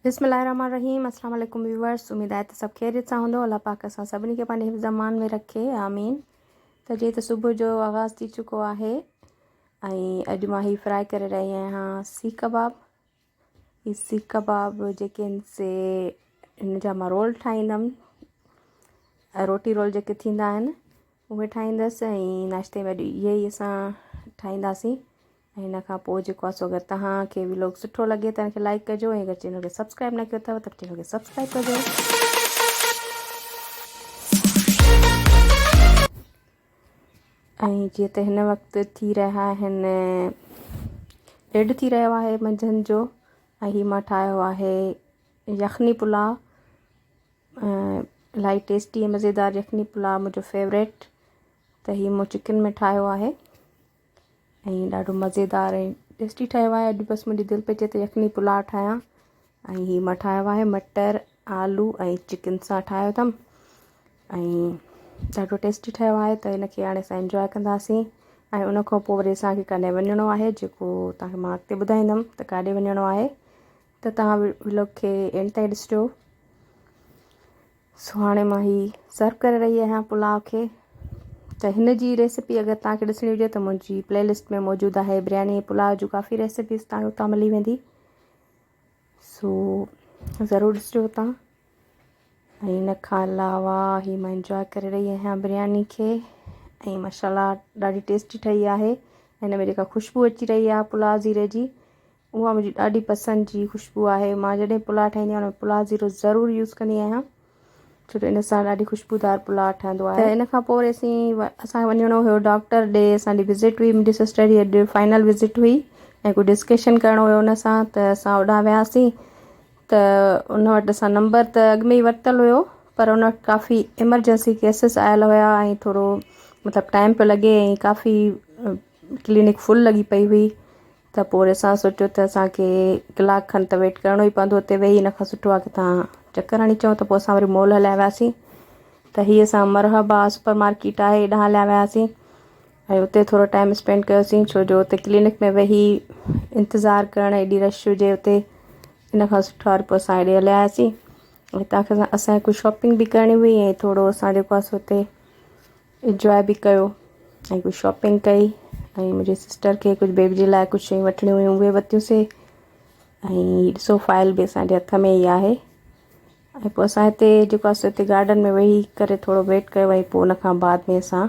बिस्मिल्लाहिर्रहमानिर्रहीम। अस्सलाम वालेकुम व्यूवर्स। उम्मीद आहे त सभु ख़ैरियत सां हूंदो। अल्लाह पाक असां सभिनी खे पंहिंजे हिफ़्ज़ अमान में रखे, आमीन। त जीअं त सुबुह जो आगाज़ थी चुको आहे ऐं अॼु मां ही फ्राई करे रही आहियां सीख कबाब। ही सीख कबाब जेके आहिनि से हिन जा मां रोल ठाहींदमि, रोटी रोल जेके थींदा आहिनि उहे ठाहींदसि। ऐं नाश्ते में अॼु इहे ई असां ठाहींदासीं। ऐं हिन खां पोइ जेको आहे सो अगरि तव्हांखे व्लॉग सुठो लॻे त हिनखे लाइक कजो, ऐं अगरि चैनल खे सब्सक्राइब न कयो अथव त चैनल खे सब्सक्राइब कजो। ऐं जीअं त हिन वक़्तु थी रहिया आहिनि 1:30 थी रहियो आहे मंझंदि जो, ऐं हीअ मां ठाहियो आहे यखनी पुलाव। इलाही टेस्टी ऐं मज़ेदार यखनी पुलाव मुंहिंजो फेवरेट। त हीअ मूं चिकन में ठाहियो आहे ऐं ॾाढो मज़ेदार ऐं टेस्टी ठहियो आहे। अॼु बसि मुंहिंजी दिलि पई चए त यखनी पुलाव ठाहियां, ऐं हीअ मां ठाहियो आहे मटर आलू ऐं चिकन सां ठाहियो अथमि, ऐं ॾाढो टेस्टी ठहियो आहे। त हिनखे हाणे असां इंजॉय कंदासीं। ऐं उन खां पोइ वरी असांखे काॾे वञिणो आहे, जेको तव्हांखे मां अॻिते ॿुधाईंदमि त काॾे वञिणो आहे। त तव्हां व्लॉग खे एंड ताईं ॾिसिजो। सो हाणे मां ही सर्व करे रही आहियां पुलाव खे। त हिन जी रेसिपी अगरि तव्हांखे ॾिसणी हुजे त मुंहिंजी प्लेलिस्ट में मौजूदु आहे। बिरयानी पुलाव जूं काफ़ी रेसिपीज़ तव्हांखे उतां मिली वेंदी, सो ज़रूरु ॾिसिजो तव्हां। ऐं इन खां अलावा ही मां इंजॉय करे रही आहियां बिरयानी खे, ऐं माशाल्लाह ॾाढी टेस्टी ठही आहे। हिन में जेका ख़ुशबू अची रही आहे पुलाव ज़ीरे जी, उहा मुंहिंजी ॾाढी पसंदि जी ख़ुशबू आहे। मां जॾहिं पुलाव ठाहींदी आहियां उन में पुलाव ज़ीरो ज़रूरु यूज़ कंदी आहियां, छो जो इन सां ॾाढी ख़ुशबूदार पुलाव ठहंदो आहे। त इन खां पोइ वरी असांखे वञिणो हुयो डॉक्टर ॾे। असांजी विज़िट हुई, मुंहिंजी सिस्टर जी अॼु फाइनल विज़िट हुई, ऐं कुझु डिस्कशन करिणो हुयो उन सां। त असां होॾां वियासीं। त उन वटि असां नंबर त अॻु में ई वरितलु हुयो, पर उन वटि काफ़ी इमरजेंसी केसिस आयल हुया ऐं थोरो मतिलबु टाइम पियो लॻे, ऐं काफ़ी क्लिनिक फुल लॻी पई हुई। त पोइ वरी असां सोचियो त असांखे कलाकु खनि त वेट करिणो ई पवंदो हुते वेही। इन खां सुठो आहे की तव्हां चकर हणी अचो। त पोइ असां वरी मॉल हलिया वियासीं। त हीअ असां मरहबा सुपर मार्केट आहे, हेॾां हलिया वियासीं ऐं उते थोरो टाइम स्पेंड कयोसीं, छो जो उते क्लिनिक में वेही इंतज़ारु करणु एॾी रश हुजे उते। इन खां सुठो आहे पोइ असां हेॾे हलिया आयासीं। ऐं तव्हांखे असांखे कुझु शॉपिंग बि करणी हुई, ऐं थोरो असां जेको आहे सो हुते इंजॉय बि कयो ऐं कुझु शॉपिंग कई। ऐं मुंहिंजी सिस्टर खे कुझु बेबी जे लाइ कुझु शयूं वठणियूं हुयूं, उहे वरितियूंसीं। ऐं ॾिसो फाइल बि असांजे हथ में ई आहे। ऐं पोइ असां हिते जेको आहे सो हिते गार्डन में वेही करे थोरो वेट कयो, ऐं पोइ उन खां बाद में असां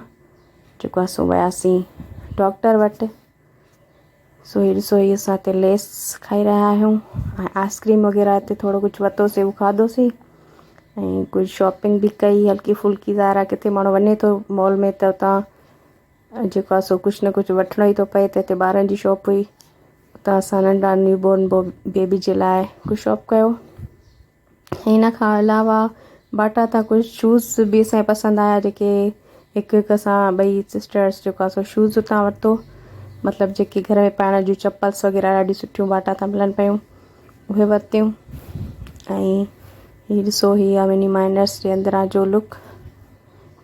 जेको आहे सो वियासीं डॉक्टर वटि। सो हीअ ॾिसो, हीअ असां हिते लेस खाई रहिया आहियूं, ऐं आइसक्रीम वग़ैरह हिते थोरो कुझु वरितोसीं, उहो खाधोसीं। ऐं कुझु शॉपिंग बि कई हल्की फुल्की। ज़ारा किथे माण्हू वञे थो मॉल में त उतां जेको आहे सो कुझु न कुझु वठिणो ई थो पए। त हिते ॿारनि जी शॉप हुई, उतां असां नंढा न्यूबॉर्न बेबी जे लाइ कुझु शॉप कयो। हिन खां अलावा बाटा था कुझु शूज़ बि असांखे पसंदि आया, जेके हिकु हिकु असां ॿई सिस्टर्स जेको आहे सो शूज़ उतां वरितो। मतिलबु जेके घर में पाइण जूं चप्पल्स वग़ैरह ॾाढी सुठियूं बाटा था मिलनि पियूं, उहे वरितियूं। ऐं हीअ ॾिसो, हीअ आहे मिनी माइनर्स जे अंदरां जो लुक।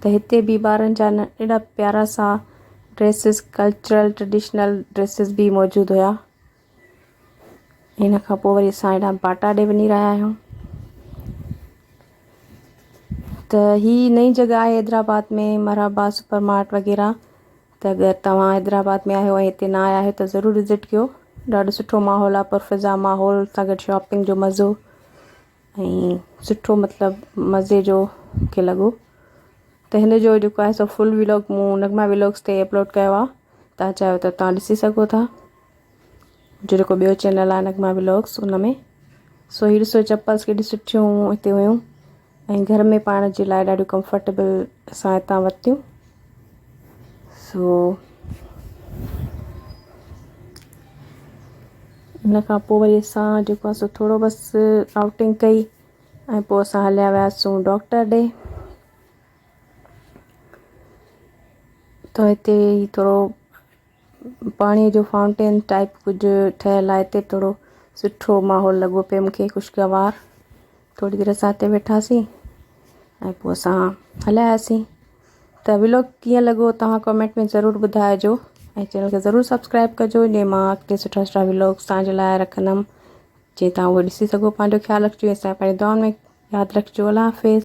त हिते बि ॿारनि जा एॾा प्यारा सा ड्रेसिस, कल्चरल ट्रेडिशनल ड्रेसिस बि मौजूदु हुया। हिन खां पोइ वरी असां हेॾा बाटा ॾे वञी रहिया आहियूं। त ही नई जॻह आहे हैदराबाद में, मरहबा सुपर मार्ट वग़ैरह। त अगरि तव्हां हैदराबाद में आहियो ऐं हिते न आया आहियो त ज़रूरु विज़िट कयो। ॾाढो सुठो माहौल आहे, पुरफ़िज़ा माहौल सां गॾु शॉपिंग जो मज़ो, ऐं सुठो मतिलबु मज़े जो मूंखे लॻो। त हिन जो जेको आहे सो फुल व्लॉग मूं नगमा व्लॉग्स ते अपलोड कयो आहे। तव्हां चाहियो त तव्हां ॾिसी सघो था, जो जेको ॿियो चैनल आहे नगमा व्लॉग्स उन में। सो हीअ ॾिसो, चप्पल्स केॾी सुठियूं हिते हुयूं, ऐं घर में पाइण जे लाइ ॾाढियूं कंफर्टेबल असां हितां वरितियूं। सो इन खां पोइ वरी असां जेको आहे सो थोरो बसि आउटिंग कई, ऐं पोइ असां हलिया वियासीं डॉक्टर ॾे। त हिते थोरो पाणीअ जो फाउंटेन टाइप कुझु ठहियलु आहे, हिते थोरो सुठो माहौल लॻो पियो मूंखे, ख़ुशगवार। थोरी देरि असां हिते वेठासीं ऐं पोइ असां हलिया आयासीं। त व्लॉग कीअं लॻो तव्हां कमेंट में ज़रूरु ॿुधाइजो, ऐं चैनल खे ज़रूरु सब्सक्राइब कजो, जीअं मां अॻिते सुठा सुठा व्लॉग्स तव्हांजे लाइ रखंदमि। जीअं तव्हां उहो ॾिसी सघो। पंहिंजो ख़्यालु रखिजो। असां पंहिंजे दुआउनि में यादि रखिजो। अल्लाह हाफ़िज़।